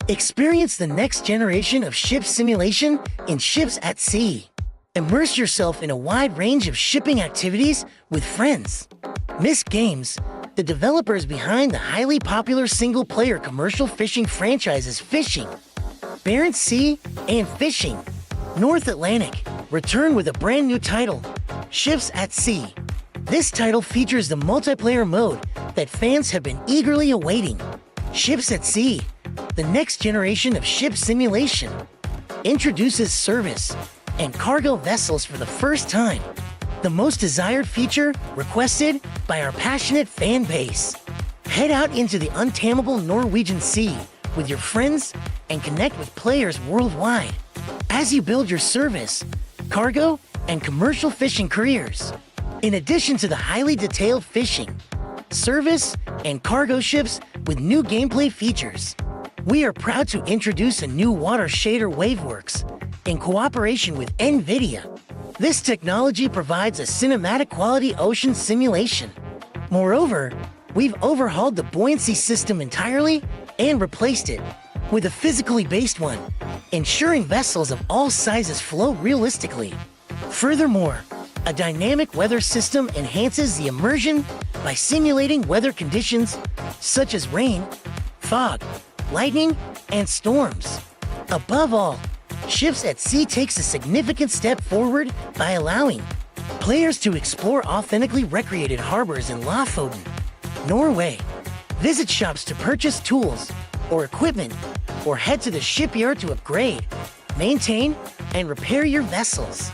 Experience the next generation of ship simulation in Ships at Sea. Immerse yourself in a wide range of shipping activities with friends. Miss Games, the developers behind the highly popular single-player commercial fishing franchises Fishing, Barents Sea, and Fishing, North Atlantic, return with a brand new title, Ships at Sea. This title features the multiplayer mode that fans have been eagerly awaiting. Ships at Sea, the next generation of ship simulation, introduces service and cargo vessels for the first time, the most desired feature requested by our passionate fan base. Head out into the untamable Norwegian Sea with your friends and connect with players worldwide as you build your service, cargo, and commercial fishing careers. In addition to the highly detailed fishing, service, and cargo ships with new gameplay features, we are proud to introduce a new water shader Waveworks in cooperation with NVIDIA. This technology provides a cinematic quality ocean simulation. Moreover, we've overhauled the buoyancy system entirely and replaced it with a physically based one, ensuring vessels of all sizes flow realistically. Furthermore, a dynamic weather system enhances the immersion by simulating weather conditions such as rain, fog, lightning, and storms. Above all, Ships at Sea takes a significant step forward by allowing players to explore authentically recreated harbors in Lofoten, Norway. Visit shops to purchase tools or equipment, or head to the shipyard to upgrade, maintain, and repair your vessels.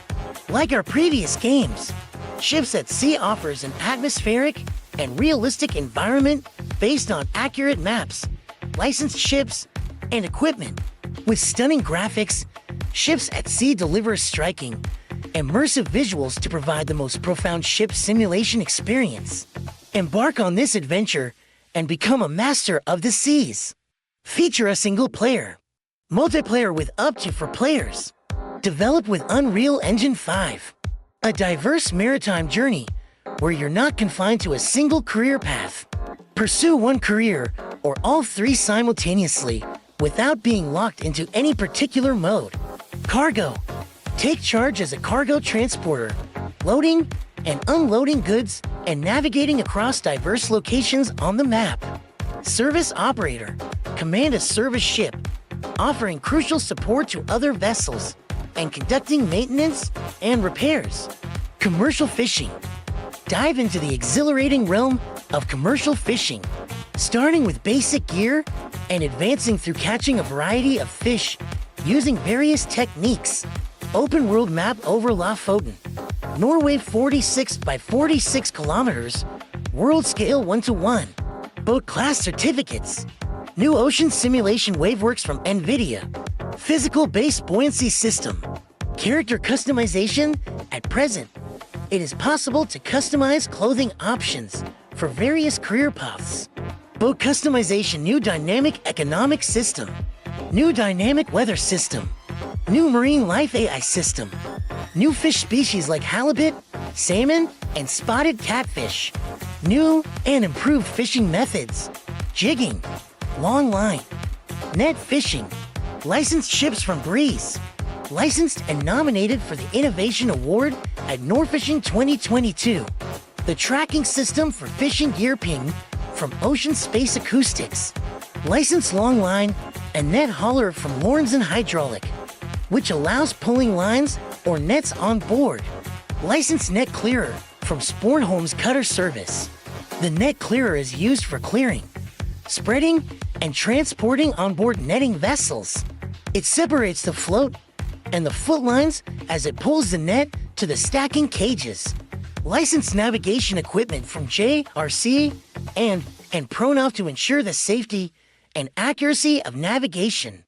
Like our previous games, Ships at Sea offers an atmospheric and realistic environment based on accurate maps, licensed ships, and equipment. With stunning graphics, Ships at Sea delivers striking, immersive visuals to provide the most profound ship simulation experience. Embark on this adventure and become a master of the seas. Feature a single player, multiplayer with up to 4 players. Developed with Unreal Engine 5. A diverse maritime journey where you're not confined to a single career path. Pursue one career or all 3 simultaneously without being locked into any particular mode. Cargo. Take charge as a cargo transporter, loading and unloading goods and navigating across diverse locations on the map. Service operator. Command a service ship, offering crucial support to other vessels and conducting maintenance and repairs. Commercial fishing. Dive into the exhilarating realm of commercial fishing, starting with basic gear and advancing through catching a variety of fish using various techniques. Open world map over Lofoten, Norway 46 by 46 kilometers, world scale 1:1. Boat class certificates. New ocean simulation Waveworks from NVIDIA. Physical base buoyancy system. Character customization. At present, it is possible to customize clothing options for various career paths. Boat customization. New dynamic economic system. New dynamic weather system. New marine life AI system. New fish species like halibut, salmon, and spotted catfish. New and improved fishing methods. Jigging, long line, net fishing. Licensed ships from Breeze. Licensed and nominated for the Innovation Award at Norfishing 2022. The tracking system for fishing gear ping from Ocean Space Acoustics. Licensed long line and net hauler from Lawrence Hydraulic, which allows pulling lines or nets on board. Licensed net clearer from Spornholm's Cutter Service. The net clearer is used for clearing, spreading, and transporting onboard netting vessels. It separates the float and the foot lines as it pulls the net to the stacking cages. Licensed navigation equipment from JRC and Pronav to ensure the safety and accuracy of navigation.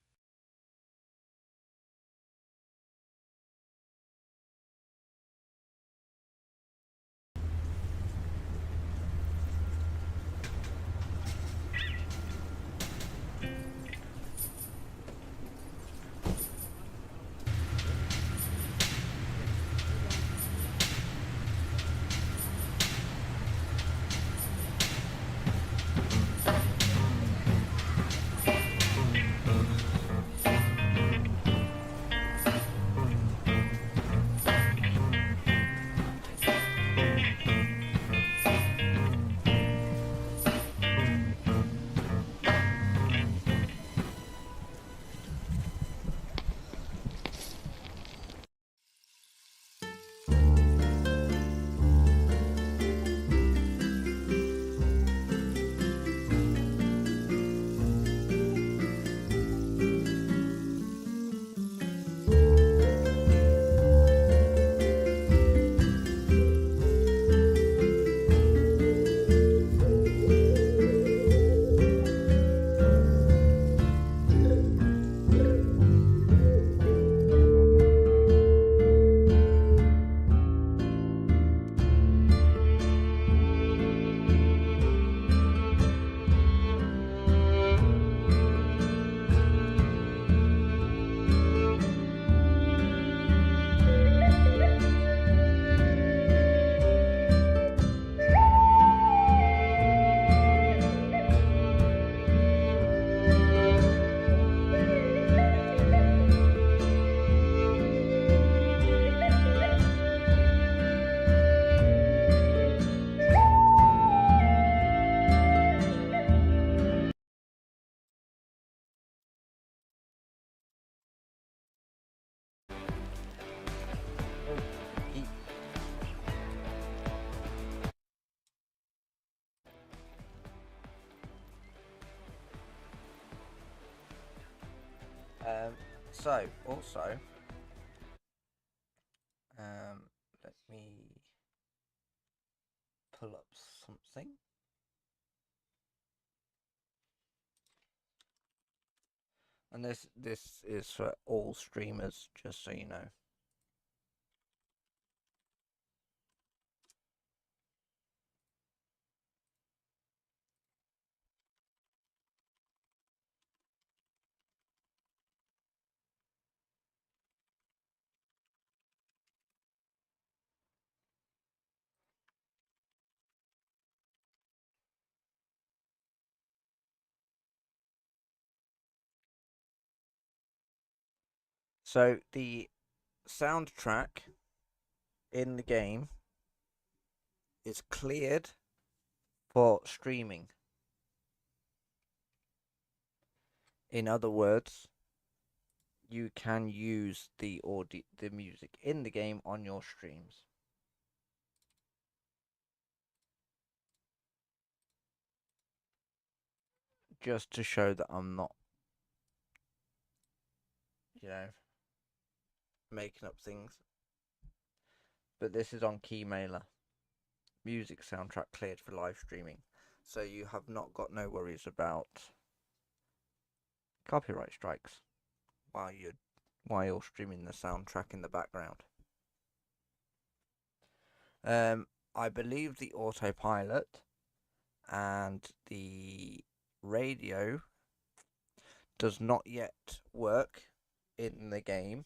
So also, let me pull up something. And this is for all streamers, just so you know. So the soundtrack in the game is cleared for streaming. In other words, you can use the music in the game on your streams. Just to show that I'm not, you know, making up things. But this is on Keymailer. Music soundtrack cleared for live streaming. So you have not got no worries about copyright strikes while you're streaming the soundtrack in the background. I believe the autopilot and the radio does not yet work in the game.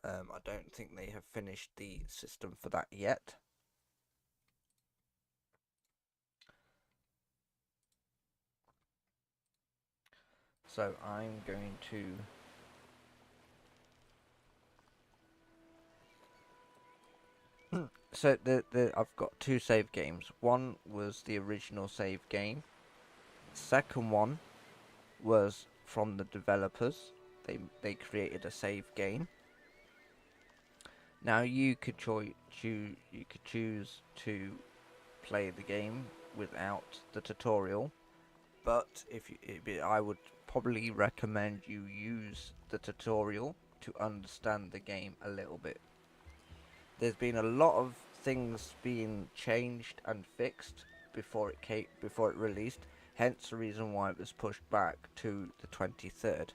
I don't think they have finished the system for that yet. So I'm going to so I've got two save games. One was the original save game. Second one was from the developers. They created a save game. Now you could choose to play the game without the tutorial, but I would probably recommend you use the tutorial to understand the game a little bit. There's been a lot of things being changed and fixed before it released, hence the reason why it was pushed back to the 23rd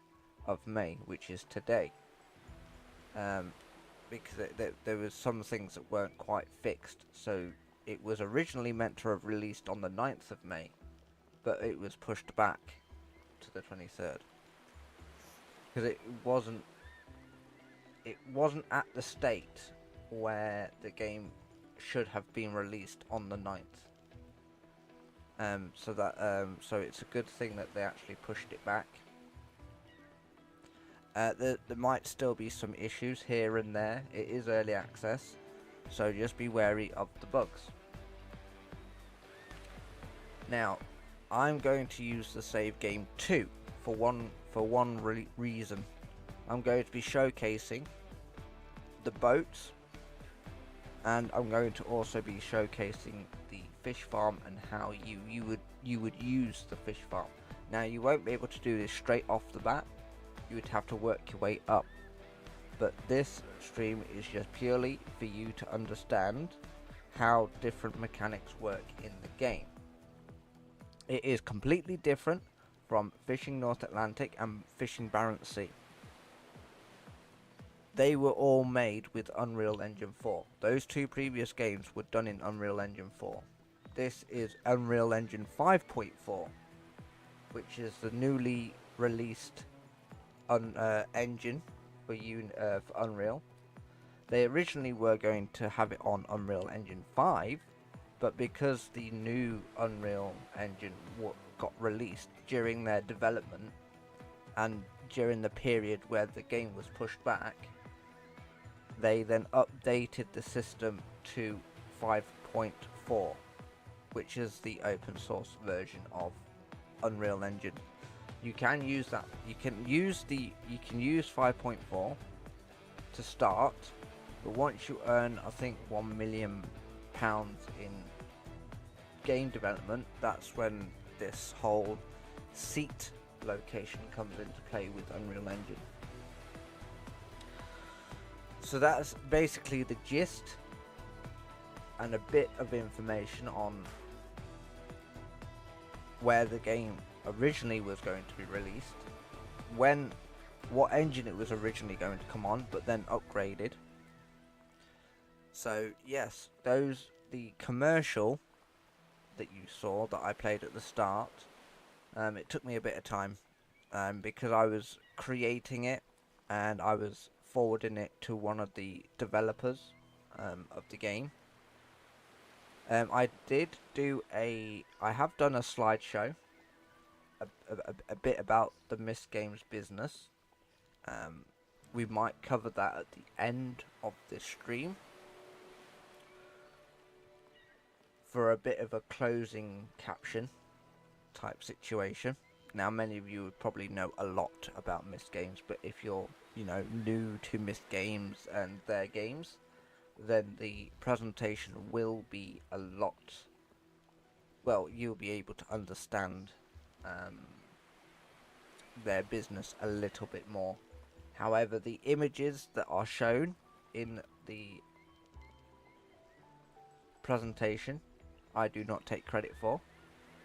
of May, which is today. Because there was some things that weren't quite fixed, so it was originally meant to have released on the 9th of May, but it was pushed back to the 23rd because it wasn't at the state where the game should have been released on the 9th. So it's a good thing that they actually pushed it back. There might still be some issues here and there. It is early access, so just be wary of the bugs. Now, I'm going to use the save game 2 for one reason. I'm going to be showcasing the boats, and I'm going to also be showcasing the fish farm and how you would use the fish farm. Now, you won't be able to do this straight off the bat. You would have to work your way up. But this stream is just purely for you to understand how different mechanics work in the game. It is completely different from fishing North Atlantic and fishing Barents Sea. They were all made with Unreal Engine 4. Those two previous games were done in Unreal Engine 4. This is Unreal Engine 5.4, which is the newly released engine for Unreal. They originally were going to have it on Unreal Engine 5, but because the new Unreal Engine got released during their development and during the period where the game was pushed back, they then updated the system to 5.4, which is the open source version of Unreal Engine. You can use that. You can use 5.4 to start, but once you earn, I think, £1 million in game development, that's when this whole seat location comes into play with Unreal Engine. So that's basically the gist and a bit of information on where the game originally was going to be released, what engine it was originally going to come on, but then upgraded. So yes, the commercial that you saw that I played at the start, it took me a bit of time, because I was creating it and I was forwarding it to one of the developers of the game. I have done a slideshow, a bit about the Missed Games business. We might cover that at the end of this stream for a bit of a closing caption type situation. Now, many of you would probably know a lot about Missed Games, but if you're, new to Missed Games and their games, then the presentation will be a lot. Well, you'll be able to understand their business a little bit more. However, the images that are shown in the presentation, I do not take credit for.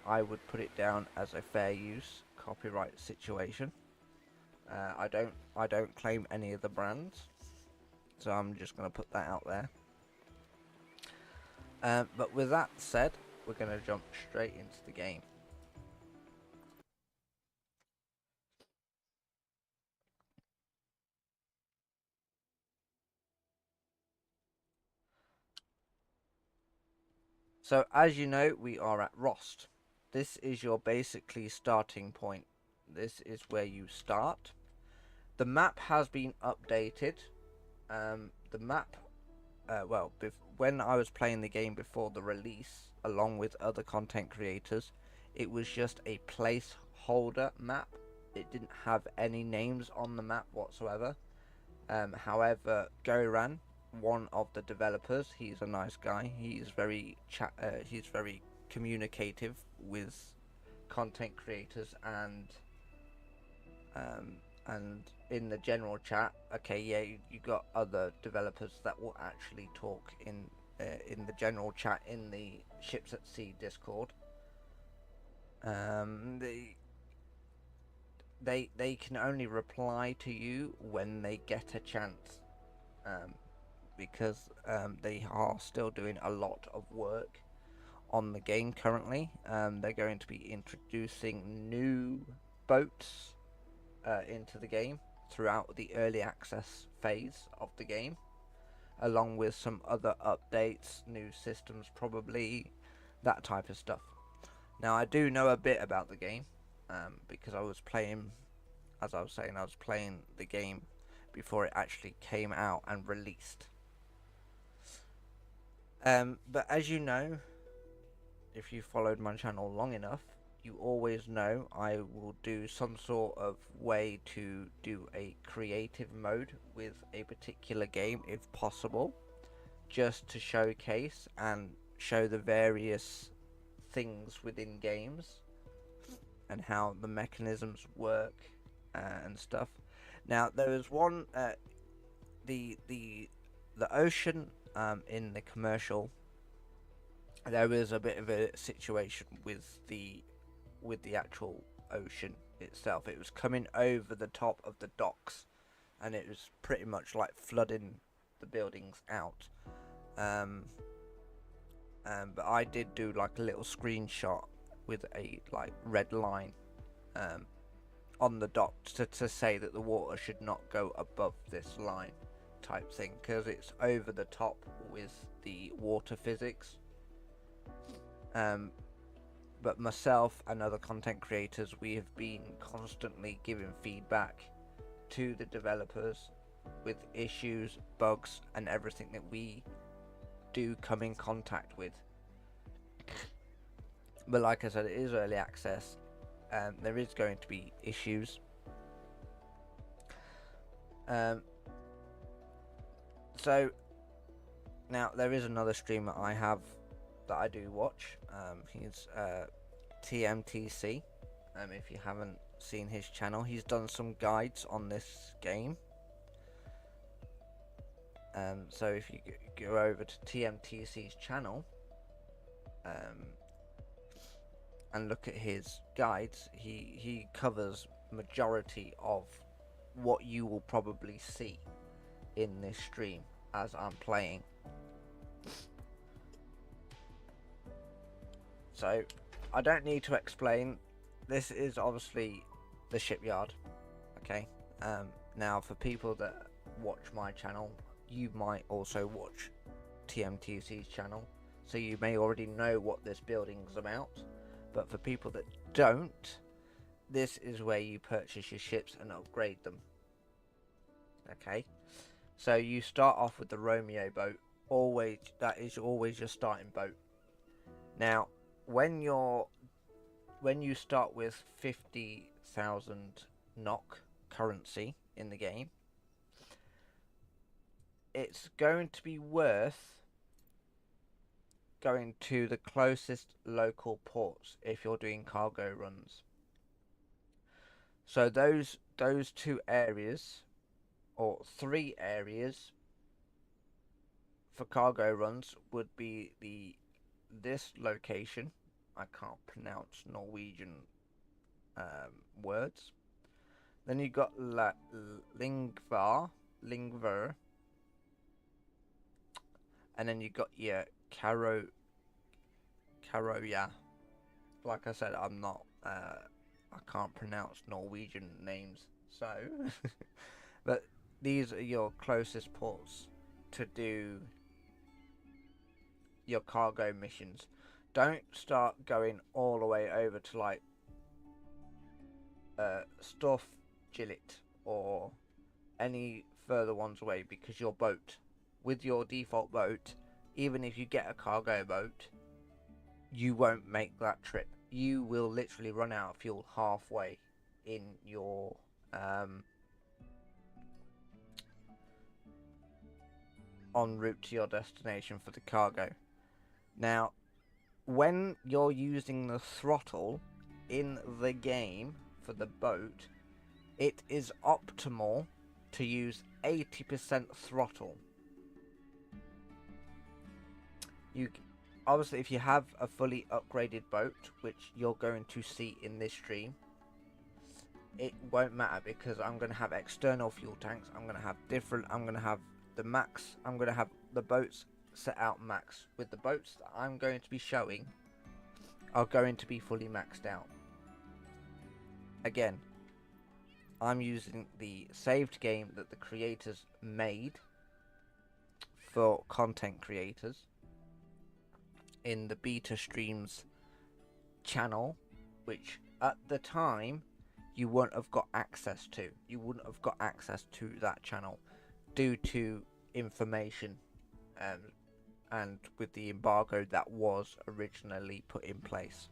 I would put it down as a fair use copyright situation. I don't claim any of the brands, so I'm just going to put that out there. But with that said, we're going to jump straight into the game. So as you know, we are at Rost. This is your basically starting point. This is where you start. The map has been updated. The map, when I was playing the game before the release, along with other content creators, it was just a placeholder map. It didn't have any names on the map whatsoever. However, Goran, one of the developers, he's a nice guy. He's very communicative with content creators and in the general chat. Okay, yeah, you got other developers that will actually talk in the general chat in the Ships at Sea Discord. They can only reply to you when they get a chance, because they are still doing a lot of work on the game currently. They're going to be introducing new boats into the game throughout the early access phase of the game, along with some other updates, new systems probably, that type of stuff. Now, I do know a bit about the game, because I was playing, as I was saying, I was playing the game before it actually came out and released. But as you know, if you followed my channel long enough, you always know I will do some sort of way to do a creative mode with a particular game if possible, just to showcase and show the various things within games and how the mechanisms work and stuff. Now, there is one, the ocean in the commercial. There was a bit of a situation with the actual ocean itself. It was coming over the top of the docks, and it was pretty much like flooding the buildings out. But I did do like a little screenshot with a like red line on the dock to say that the water should not go above this line type thing, because it's over the top with the water physics. But myself and other content creators, we have been constantly giving feedback to the developers with issues, bugs, and everything that we do come in contact with. But like I said, it is early access, and there is going to be issues. So now there is another streamer I have that I do watch. He's TMTC. If you haven't seen his channel, he's done some guides on this game. So if you go over to TMTC's channel and look at his guides, he covers majority of what you will probably see in this stream as I'm playing. So I don't need to explain. This is obviously the shipyard. Okay. Now for people that watch my channel, you might also watch TMTC's channel, so you may already know what this building's about. But for people that don't, this is where you purchase your ships and upgrade them. Okay. So you start off with the Romeo boat. Always, that is always your starting boat. Now, when you start with 50,000 NOK currency in the game, it's going to be worth going to the closest local ports if you're doing cargo runs. So those two areas, or 3 areas for cargo runs, would be this location. I can't pronounce Norwegian words. Then you got Lingvar, and then you got your Karoya. Like I said, I'm not. I can't pronounce Norwegian names, so. But these are your closest ports to do your cargo missions. Don't start going all the way over to like Stuff Gillet or any further ones away, because your boat, with your default boat, even if you get a cargo boat, you won't make that trip. You will literally run out of fuel halfway in your en route to your destination for the cargo. Now, when you're using the throttle in the game for the boat, it is optimal to use 80% throttle. You obviously, if you have a fully upgraded boat, which you're going to see in this stream, it won't matter, because I'm going to have external fuel tanks. I'm going to have the max. I'm going to have the boats set out max. With the boats that I'm going to be showing are going to be fully maxed out. Again, I'm using the saved game that the creators made for content creators in the beta streams channel, which at the time you wouldn't have got access to. You wouldn't have got access to that channel due to information and with the embargo that was originally put in place.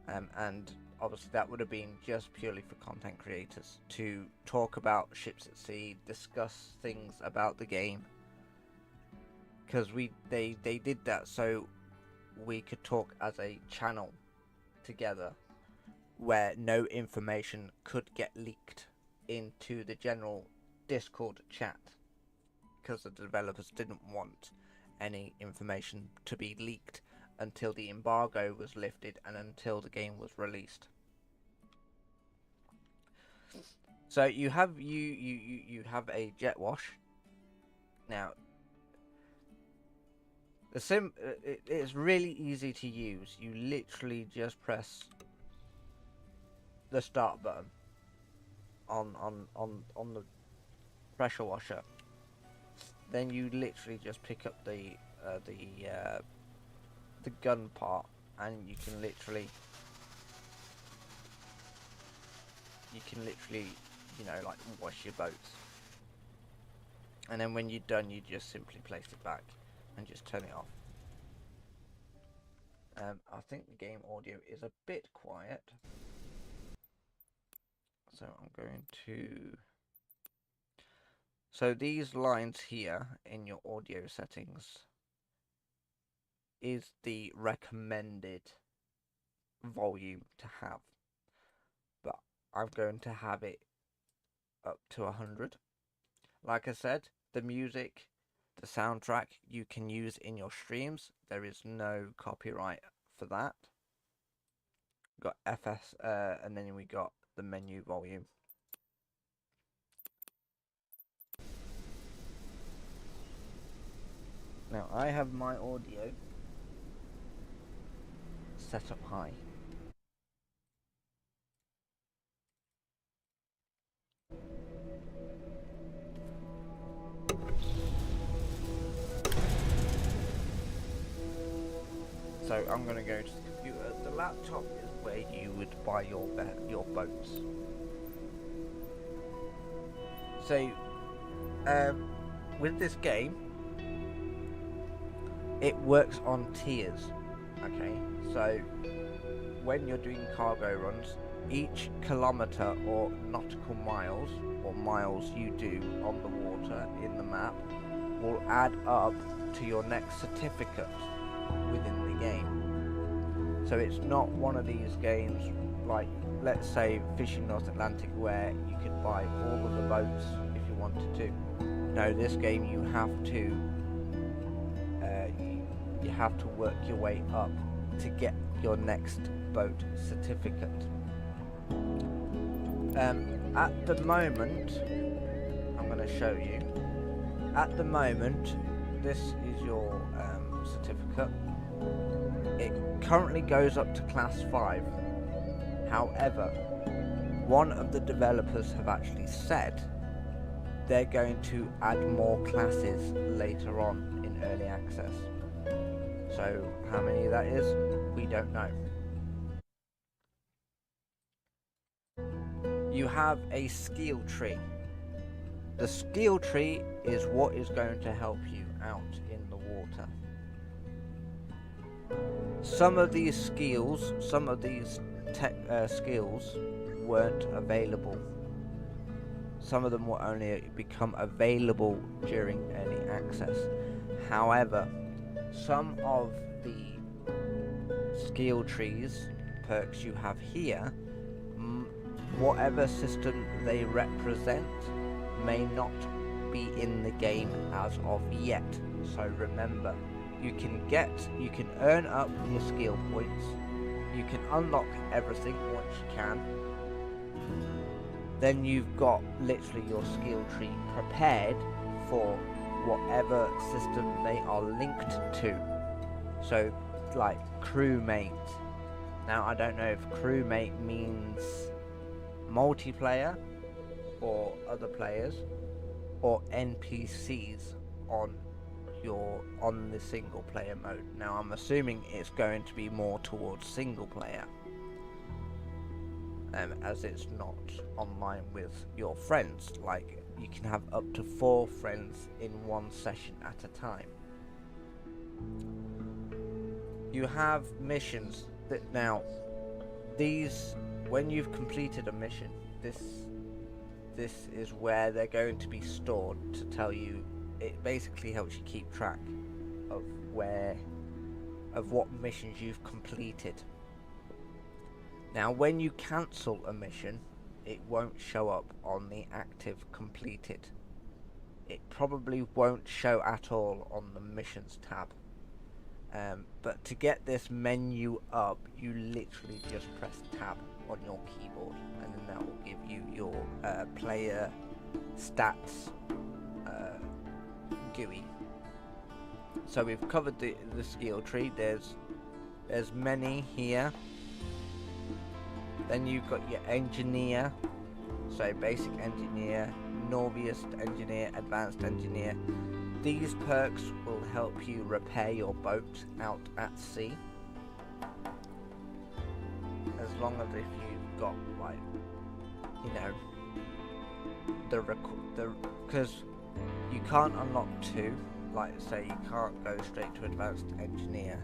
And obviously that would have been just purely for content creators to talk about ships at sea, discuss things about the game, because they did that so we could talk as a channel together, where no information could get leaked into the general Discord chat, because the developers didn't want any information to be leaked until the embargo was lifted and until the game was released. So you have you have a jet wash. Now it's really easy to use. You literally just press the start button on the pressure washer. Then you literally just pick up the gun part, and you can literally like wash your boats. And then when you're done, you just simply place it back and just turn it off. I think the game audio is a bit quiet, so I'm going to... So these lines here in your audio settings is the recommended volume to have, but I'm going to have it up to 100. Like I said, The music, the soundtrack you can use in your streams. There is no copyright for that. Got FS, and then we got the menu volume. Now I have my audio set up high. So I'm going to go to the computer. The laptop is where you would buy your boats. So with this game, it works on tiers. Okay, so when you're doing cargo runs, each kilometer or nautical miles or miles you do on the water in the map will add up to your next certificate within the game. So it's not one of these games like, let's say, Fishing North Atlantic, where you could buy all of the boats if you wanted to. No, this game you have to work your way up to get your next boat certificate. At the moment, I'm going to show you. At the moment, this is your certificate. It currently goes up to class 5. However, one of the developers have actually said they're going to add more classes later on in early access. So how many that is, we don't know. You have a skill tree. The skill tree is what is going to help you out in the water. Some of these skills, skills weren't available. Some of them will only become available during early access. However, some of the skill trees, perks you have here, whatever system they represent may not be in the game as of yet. So remember, you can earn up your skill points, you can unlock everything once you can, then you've got literally your skill tree prepared for whatever system they are linked to. So like crewmate. Now I don't know if crewmate means multiplayer or other players or NPCs on the single player mode. Now I'm assuming it's going to be more towards single player, as it's not online with your friends. Like, you can have up to 4 friends in one session at a time. You have missions that now these, when you've completed a mission, this is where they're going to be stored to tell you. It basically helps you keep track of what missions you've completed. Now when you cancel a mission, it won't show up on the active completed. It probably won't show at all on the missions tab. But to get this menu up, you literally just press tab on your keyboard, and then that will give you your player stats GUI. So we've covered the skill tree. There's many here. Then you've got your engineer, so basic engineer, novice engineer, advanced engineer. These perks will help you repair your boat out at sea, as long as if you've got, like, you know, because you can't unlock 2. Like, say you can't go straight to advanced engineer.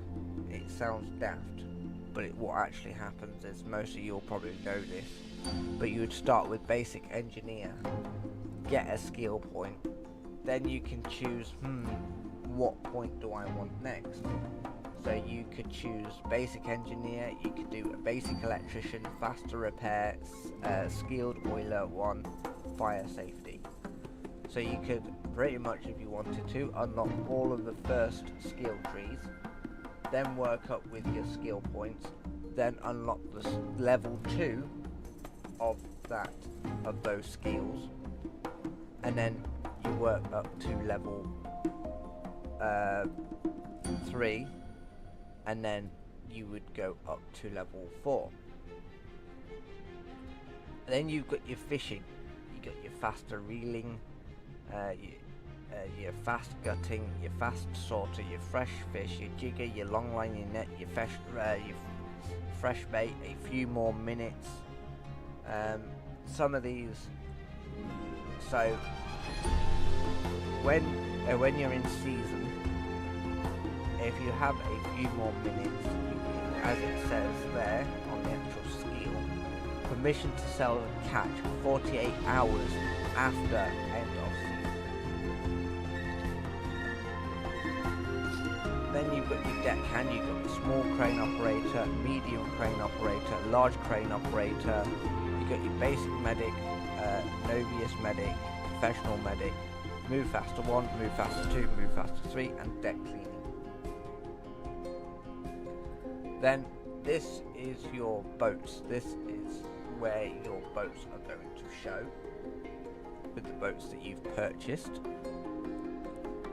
It sounds daft, but what actually happens is, most of you will probably know this, but you would start with basic engineer, get a skill point, then you can choose, what point do I want next? So you could choose basic engineer, you could do a basic electrician, faster repair, skilled boiler 1, fire safety. So you could pretty much, if you wanted to, unlock all of the first skill trees, then work up with your skill points, then unlock the level 2 of those skills, and then you work up to level 3, and then you would go up to level 4. And then you've got your fishing. You got your faster reeling, your fast gutting, your fast sorter, your fresh fish, your jigger, your long line, your net, your fresh bait, a few more minutes. Some of these. So when you're in season, if you have a few more minutes, as it says there on the actual skill, permission to sell and catch 48 hours after end of season. Then you've got your deckhand, you've got the small crane operator, medium crane operator, large crane operator, you've got your basic medic, novice medic, professional medic, move faster 1, move faster 2, move faster 3, and deck cleaning. Then this is your boats. This is where your boats are going to show with the boats that you've purchased.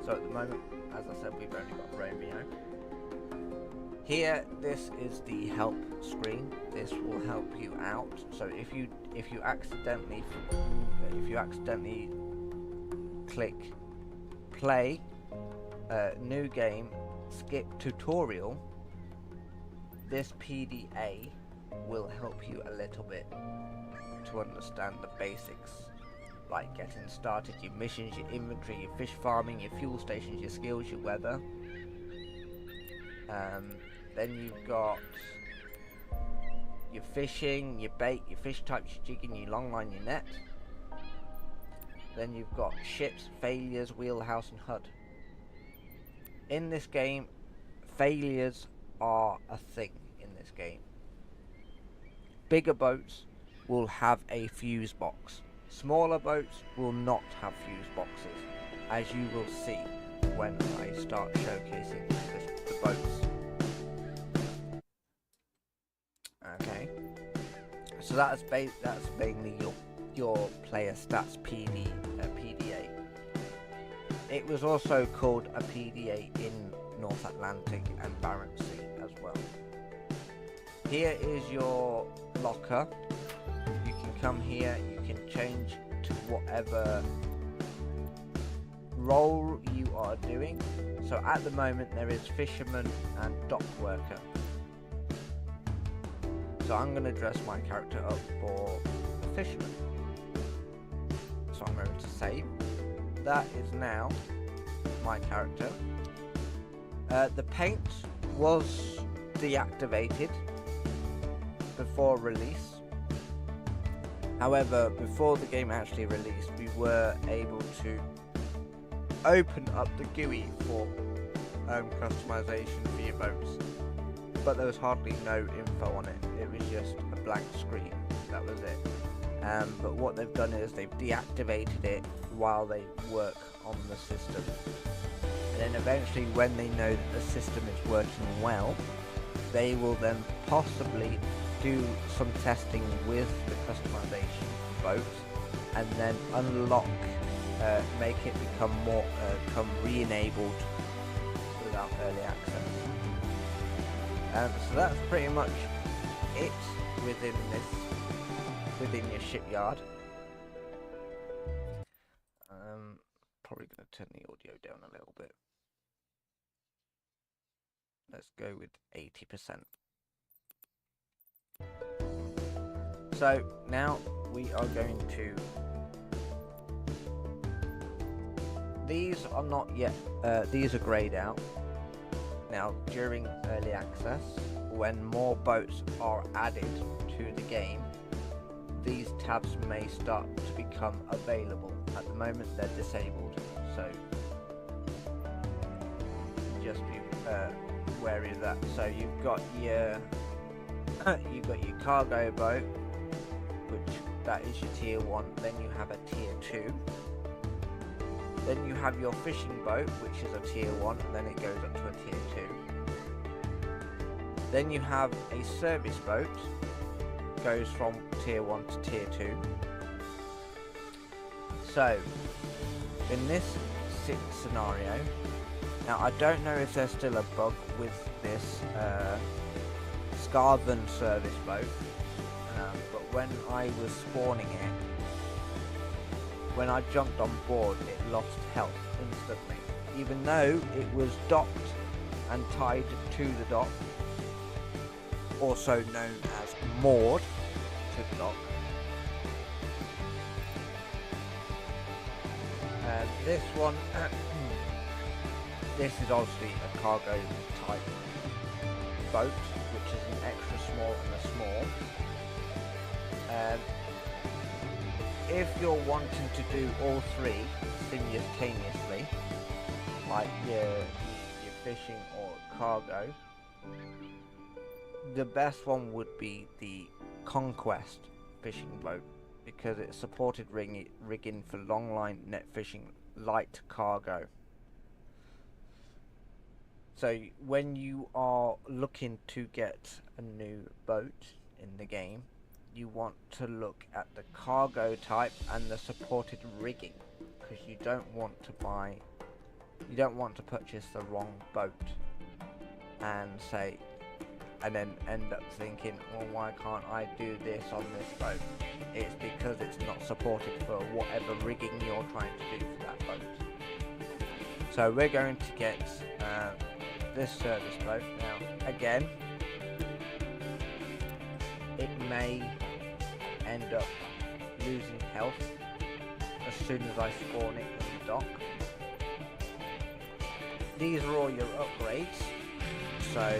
So at the moment, as I said, we've only got Romeo. Here, this is the help screen. This will help you out. So if you accidentally click play, new game, skip tutorial, this PDA will help you a little bit to understand the basics, like getting started, your missions, your inventory, your fish farming, your fuel stations, your skills, your weather. Then you've got your fishing, your bait, your fish types, your jigging, your long line, your net. Then you've got ships, failures, wheelhouse and HUD. In this game, failures are a thing in this game. Bigger boats will have a fuse box. Smaller boats will not have fuse boxes, as you will see when I start showcasing the boats. Okay, so that's mainly your player stats PDA. It was also called a PDA in North Atlantic and Barents Sea as well. Here is your locker. You can come here, you can change to whatever role you are doing. So at the moment there is fisherman and dock worker. So I'm going to dress my character up for a fisherman. So I'm going to save. That is now my character. The paint was deactivated before release. However, before the game actually released, we were able to open up the GUI for customization for your boats, but there was hardly no info on it. It was just a blank screen. That was it. But what they've done is they've deactivated it while they work on the system, and then eventually, when they know that the system is working well, they will then possibly do some testing with the customization boats, and then unlock, make it become more, become re-enabled without early access. So that's pretty much it within your shipyard. Probably going to turn the audio down a little bit. Let's go with 80%. So now we are going to. These are not yet. These are grayed out. Now during early access, when more boats are added to the game, these tabs may start to become available. At the moment they're disabled, so just be wary of that. So you've got your cargo boat, which that is your tier 1. Then you have a tier 2, Then you have your fishing boat, which is a tier 1, and then it goes up to a tier 2. Then you have a service boat, goes from tier 1 to tier 2. So, in this scenario, now I don't know if there's still a bug with this Scarven service boat, but when I was spawning it, when I jumped on board, it lost health instantly, even though it was docked and tied to the dock, also known as moored to the dock. And this one, this is obviously a cargo type boat, which is an extra small and a small. If you're wanting to do all three simultaneously, like your fishing or cargo, the best one would be the Conquest fishing boat, because it's supported rigging for long line net fishing light cargo. So when you are looking to get a new boat in the game, you want to look at the cargo type and the supported rigging, because you don't want to purchase the wrong boat and then end up thinking, well, why can't I do this on this boat? It's because it's not supported for whatever rigging you're trying to do for that boat. So we're going to get this service boat. Now again, it may end up losing health as soon as I spawn it in the dock. These are all your upgrades, so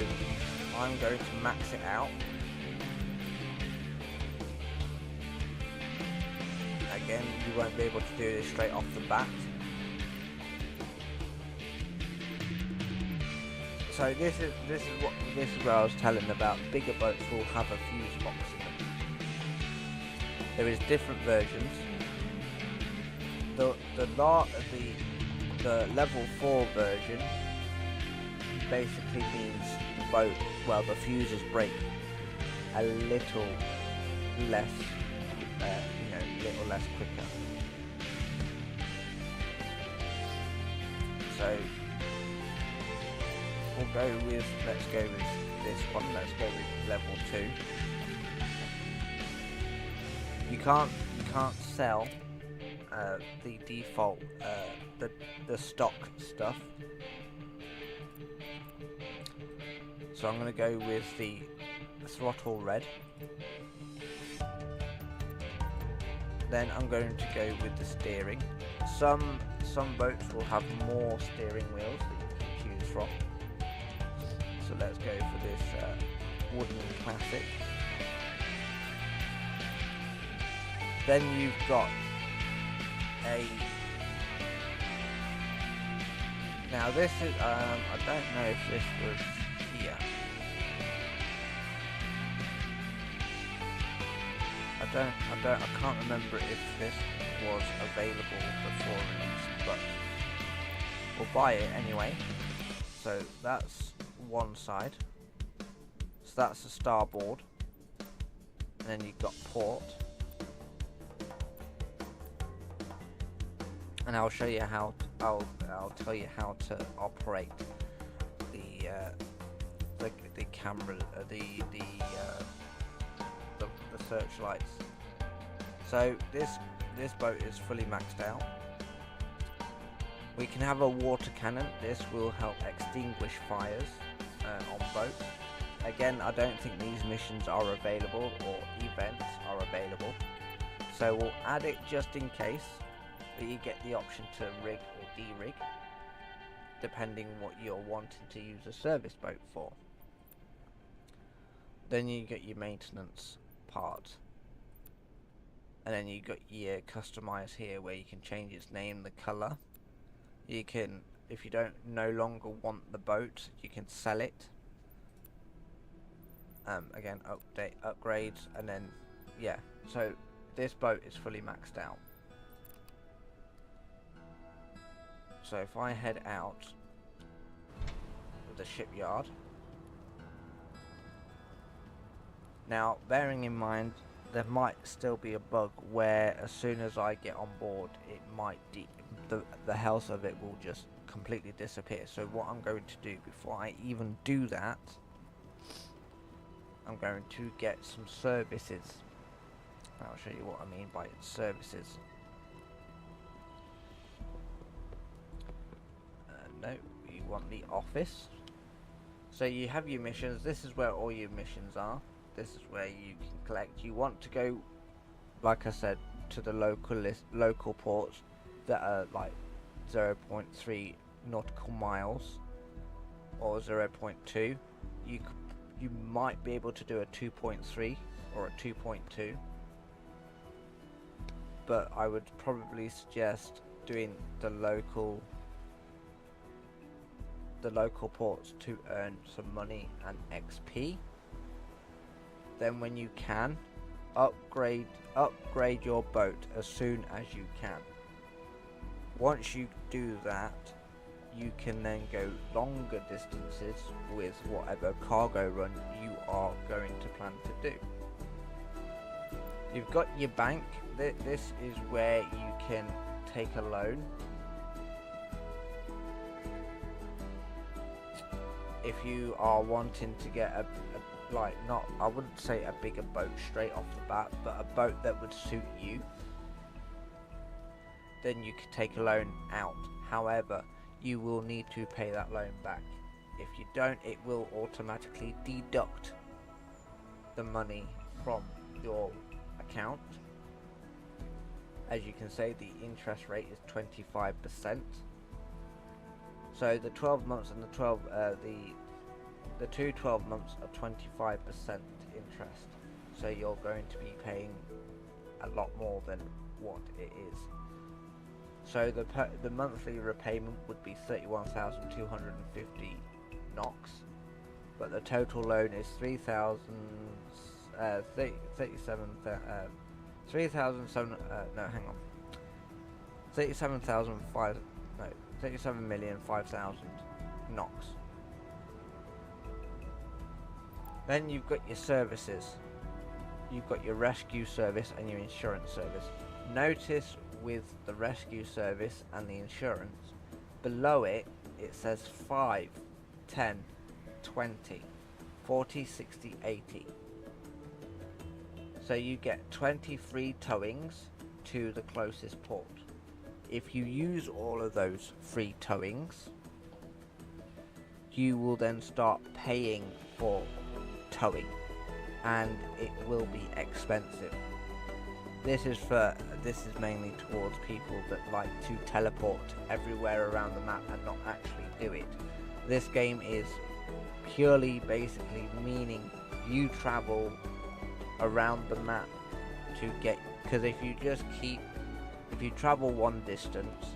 I'm going to max it out. Again, you won't be able to do this straight off the bat. So this is where I was telling about. Bigger boats will have a fuse box in them. There is different versions. The level 4 version basically means the boat, well, the fuses break a little less, little less quicker. So let's go with this one. Let's go with level 2. You can't sell the default the stock stuff. So I'm going to go with the throttle red. Then I'm going to go with the steering. Some boats will have more steering wheels that you can choose from. So let's go for this wooden classic. Then you've got now this is I don't know if this was here. I can't remember if this was available before release, but we'll buy it anyway. So that's one side. So that's the starboard, and then you've got port. And I'll show you how I'll tell you how to operate the camera, the searchlights. So this boat is fully maxed out. We can have a water cannon. This will help extinguish fires on boats. Again, I don't think these missions are available or events are available, so we'll add it just in case. But you get the option to rig or de-rig, depending what you're wanting to use a service boat for. Then you get your maintenance part, and then you got your customize here, where you can change its name, the color. You can, if you don't no longer want the boat, you can sell it. Again, upgrades, and then yeah. So this boat is fully maxed out. So if I head out of the shipyard, now bearing in mind there might still be a bug where as soon as I get on board, it might the health of it will just completely disappear. So what I'm going to do before I even do that, I'm going to get some services. I'll show you what I mean by services. No, you want the office. So you have your missions. This is where all your missions are. This is where you can collect. You want to go, like I said, to the local ports that are like 0.3 nautical miles or 0.2. You might be able to do a 2.3 or a 2.2, but I would probably suggest doing the local ports to earn some money and XP. Then when you can, upgrade your boat as soon as you can. Once you do that, you can then go longer distances with whatever cargo run you are going to plan to do. You've got your bank. This is where you can take a loan. If you are wanting to get a not, I wouldn't say a bigger boat straight off the bat, but a boat that would suit you, then you could take a loan out. However, you will need to pay that loan back. If you don't, it will automatically deduct the money from your account. As you can see, the interest rate is 25%. So the 12 months and the two 12 months are 25% interest. So you're going to be paying a lot more than what it is. So the monthly repayment would be 31,250 NOx, but the total loan is 37,005,000 NOx. Then you've got your services. You've got your rescue service and your insurance service. Notice with the rescue service and the insurance, below it says 5, 10, 20, 40, 60, 80. So you get 20 free towings to the closest port. If you use all of those free towings, you will then start paying for towing, and it will be expensive. This is mainly towards people that like to teleport everywhere around the map and not actually do it. This game is purely basically meaning you travel around the map to get, because if you travel one distance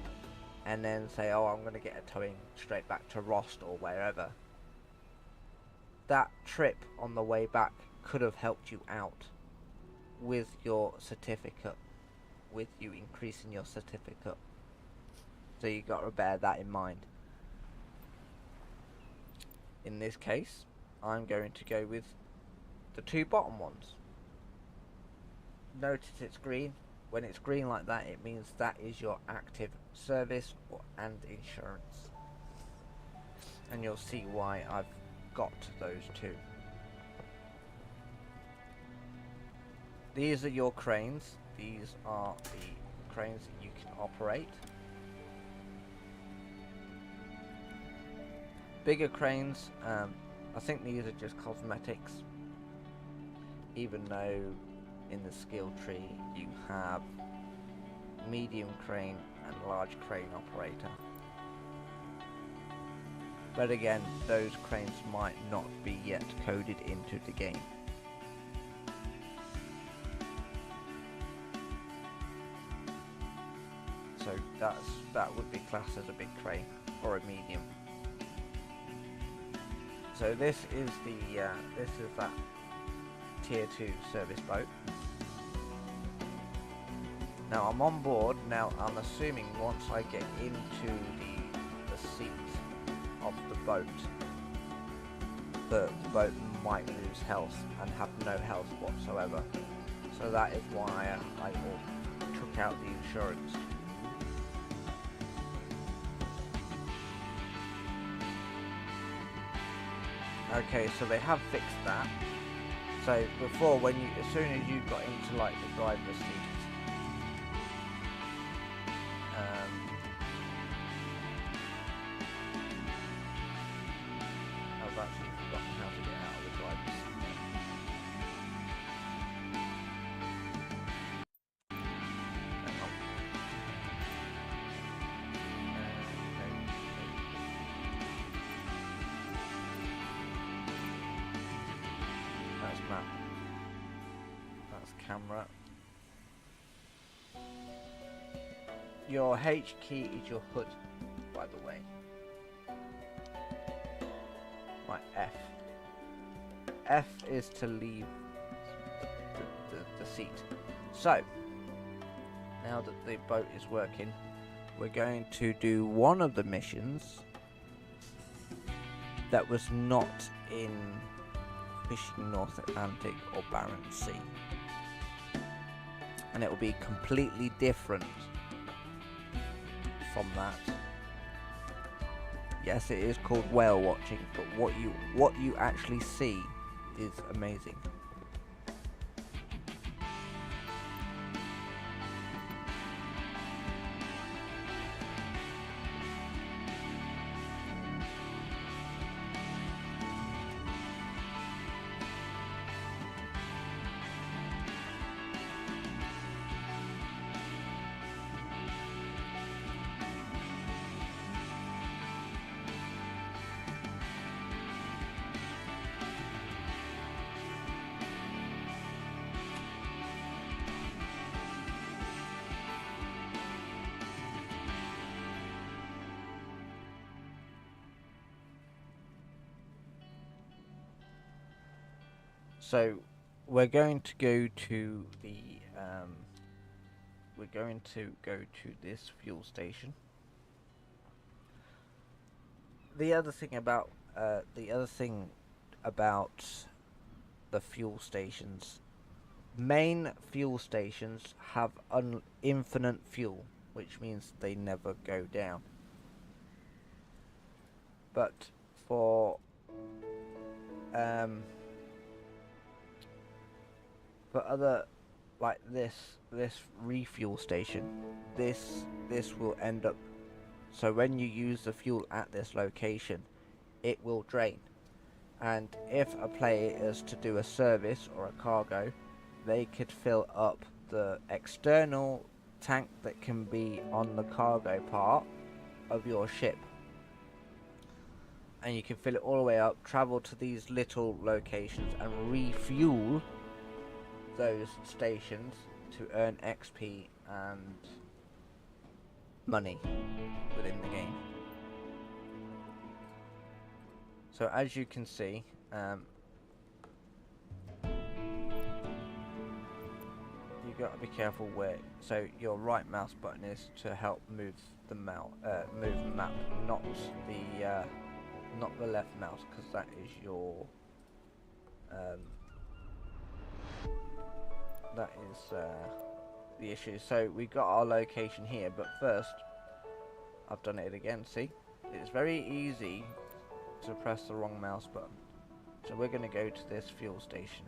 and then say, oh, I'm going to get a towing straight back to Rost or wherever, that trip on the way back could have helped you out with your certificate, with you increasing your certificate. So you got to bear that in mind. In this case, I'm going to go with the two bottom ones. Notice it's green. When it's green like that, it means that is your active service and insurance. And you'll see why I've got those two. These are your cranes. These are the cranes that you can operate. Bigger cranes, I think these are just cosmetics, even though in the skill tree you have medium crane and large crane operator. But again, those cranes might not be yet coded into the game. So that would be classed as a big crane or a medium. So this is that tier 2 service boat. Now I'm on board. Now I'm assuming once I get into the seat of the boat, the boat might lose health and have no health whatsoever. So that is why I took out the insurance. Okay, so they have fixed that. So before, as soon as you got into like the driver's seat, I've actually forgotten how to get out of the driver's seat. Hang on. That's map. That's camera. Your H key is your HUD, by the way. Right, F. F is to leave the seat. So, now that the boat is working, we're going to do one of the missions that was not in Fishing North Atlantic or Barents Sea. And it will be completely different from that. Yes, it is called whale watching, but what you actually see is amazing. So we're going to go to the this fuel station. The other thing about the fuel stations, main fuel stations have infinite fuel, which means they never go down. But for other, like this refuel station, this will end up, so when you use the fuel at this location, it will drain, and if a player is to do a service or a cargo, they could fill up the external tank that can be on the cargo part of your ship, and you can fill it all the way up, travel to these little locations and refuel those stations to earn XP and money within the game. So as you can see, you got to be careful where. So your right mouse button is to help move the map, not the left mouse, because that is your that is the issue. So we got our location here, but first I've done it again. See, it's very easy to press the wrong mouse button. So we're going to go to this fuel station,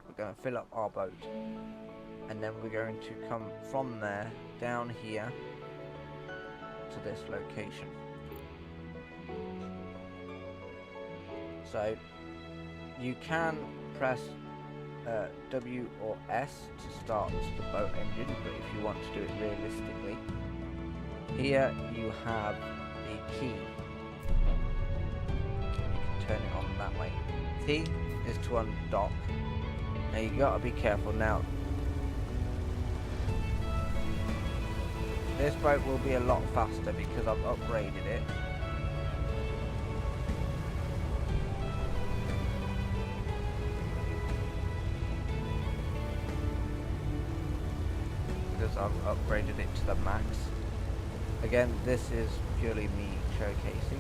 we're going to fill up our boat, and then we're going to come from there down here to this location. So you can press W or S to start the boat engine, but if you want to do it realistically, here you have the key. You can turn it on that way. T is to undock. Now you gotta be careful. Now this boat will be a lot faster because I've upgraded it. I've upgraded it to the max. Again, this is purely me showcasing.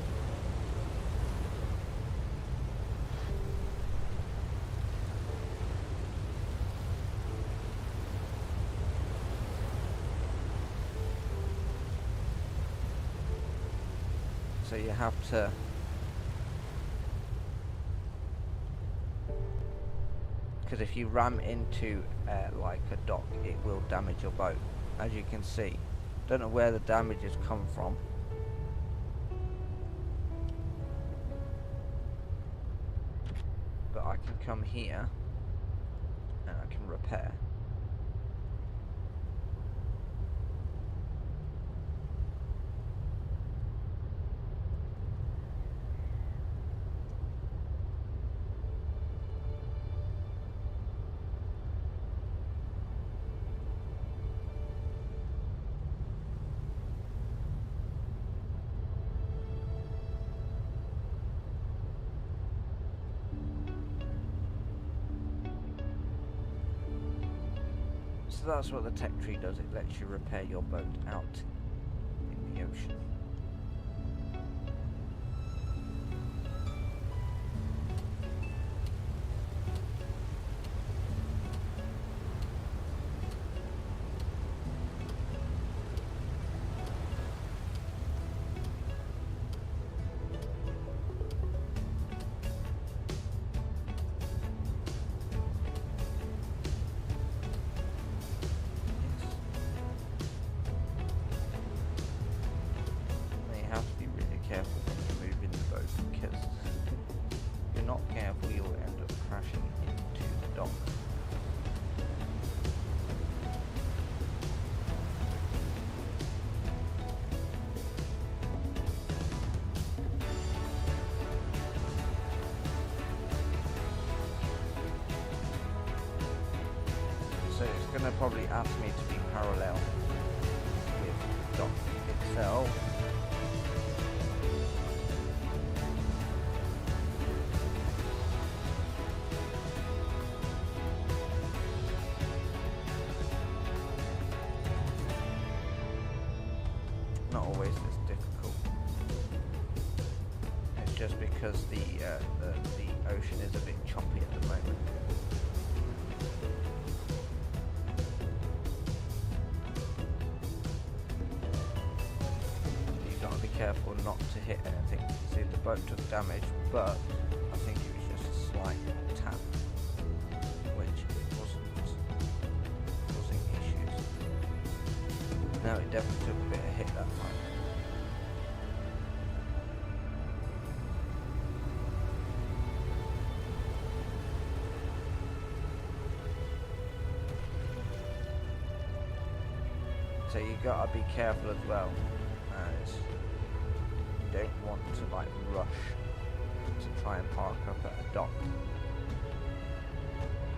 So you have to because if you ram into like a dock, it will damage your boat, as you can see. Don't know where the damage has come from. But I can come here and I can repair. So that's what the tech tree does, it lets you repair your boat out in the ocean. Careful when you're moving the boat, because if you're not careful you'll end up crashing into the dock. So it's going to probably ask me to be parallel with the dock itself. Not always this difficult. It's just because the ocean is a bit choppy at the moment. You've got to be careful not to hit anything. See, the boat took damage, but I think it was just a slight tap, which it wasn't causing issues. No, it definitely took a bit of hit that time. So you gotta be careful as well, as you don't want to like rush to try and park up at a dock,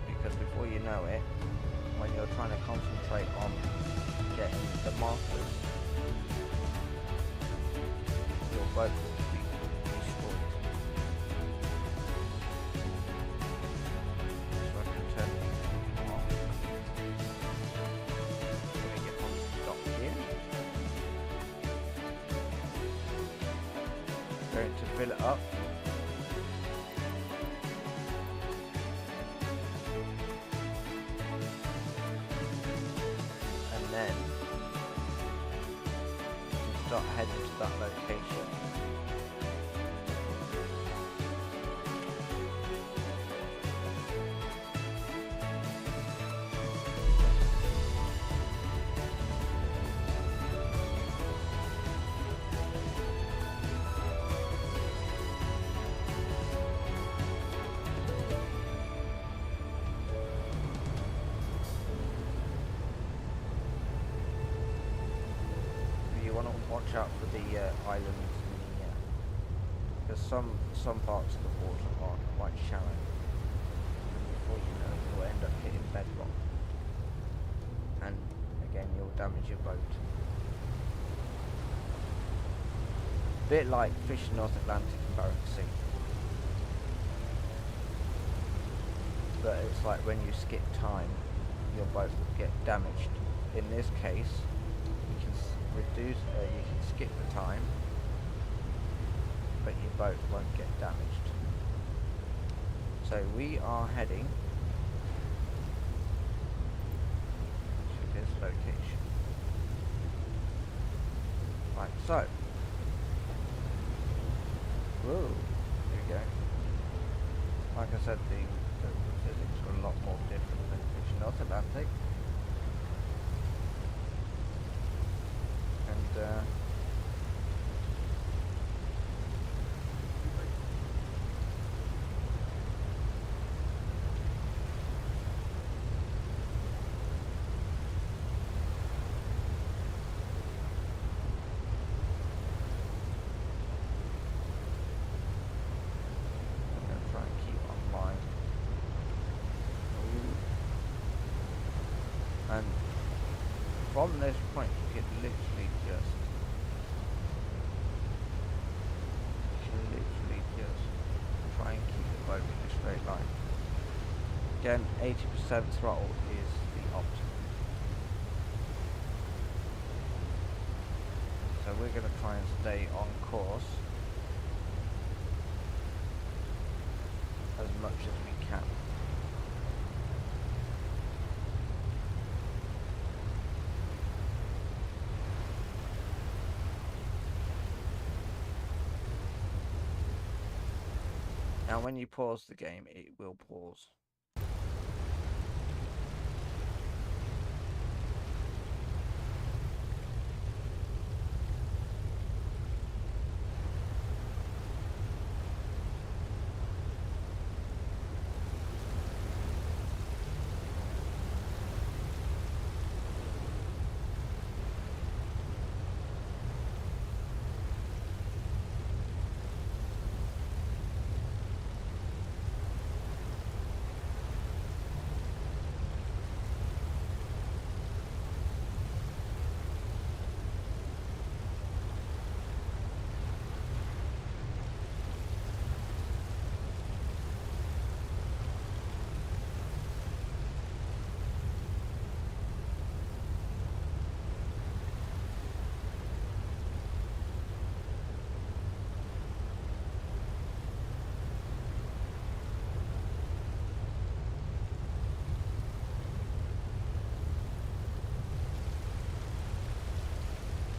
because before you know it, when you're trying to concentrate on getting the markers, your boat will be destroyed. So I can turn it off. I'm going to get onto the dock here. Going to fill it up. And then start heading to that location. Watch out for the islands, because some parts of the water are quite shallow, and before you know it, you'll end up hitting bedrock, and again you'll damage your boat. Bit like fishing North Atlantic and Barents Sea, but it's like when you skip time, your boat will get damaged. in this case, you can you can skip the time, but your boat won't get damaged. So we are heading to this location. Right, so whoa, there we go. Like I said, the physics are a lot more different than Fish North Atlantic. And I'm going to try and keep online. And from this point you can literally just try and keep the boat in a straight line. Again, 80% throttle is the optimum. So we're going to try and stay on course as much as we can. Now when you pause the game, it will pause.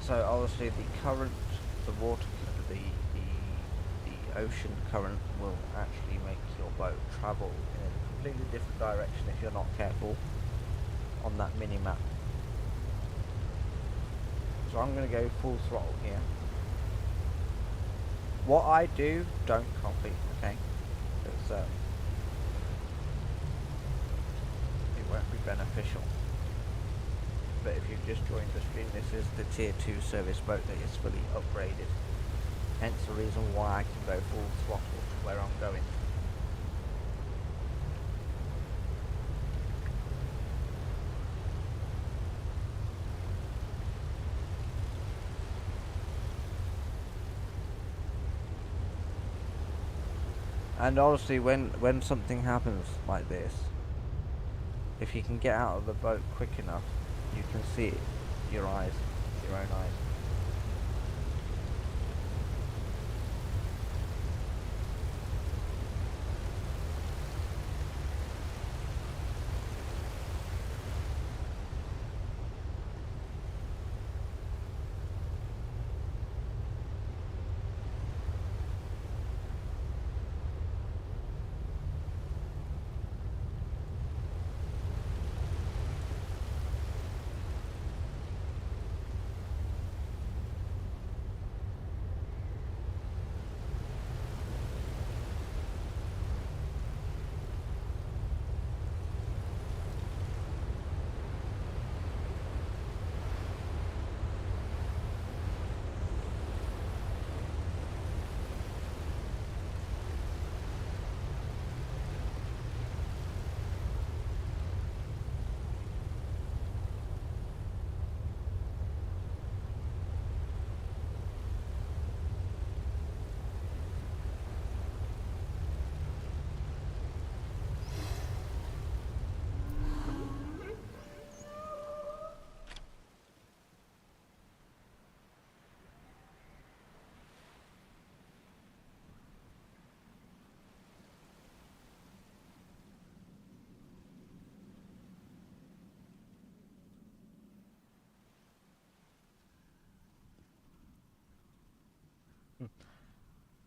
So obviously the current, the water, the ocean current will actually make your boat travel in a completely different direction if you're not careful on that mini map. So I'm going to go full throttle here. What I do, don't copy, okay? Because it won't be beneficial. But if you've just joined the stream, this is the tier 2 service boat that is fully upgraded. Hence the reason why I can go full throttle to where I'm going. And obviously when something happens like this, if you can get out of the boat quick enough, you can see it, your own eyes.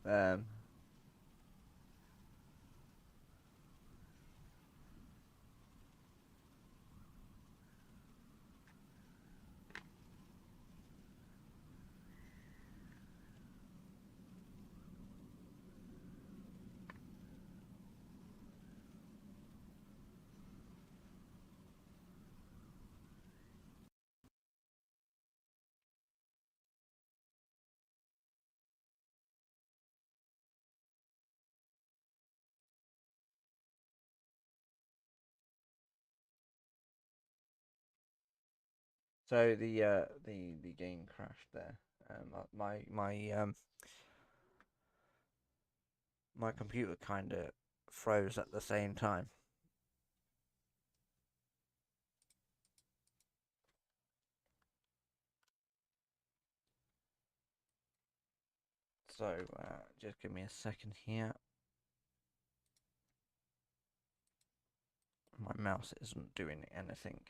Um, so the game crashed there. My computer kind of froze at the same time. So just give me a second here. My mouse isn't doing anything.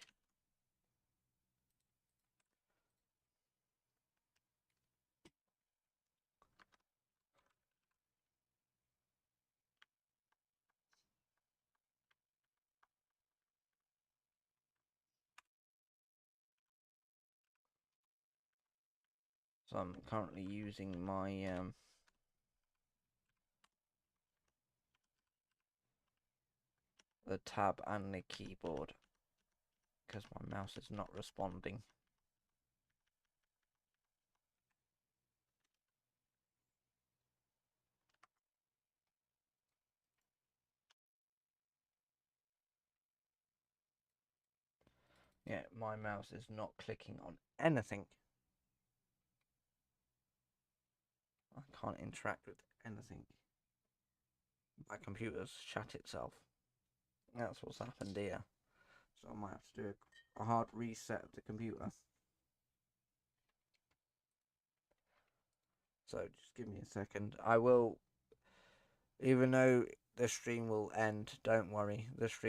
So I'm currently using my the tab and the keyboard because my mouse is not responding. Yeah, my mouse is not clicking on anything. I can't interact with anything. My computer's shut itself. That's what's happened here. So I might have to do a hard reset of the computer. So just give me a second. I will, even though the stream will end, don't worry, the stream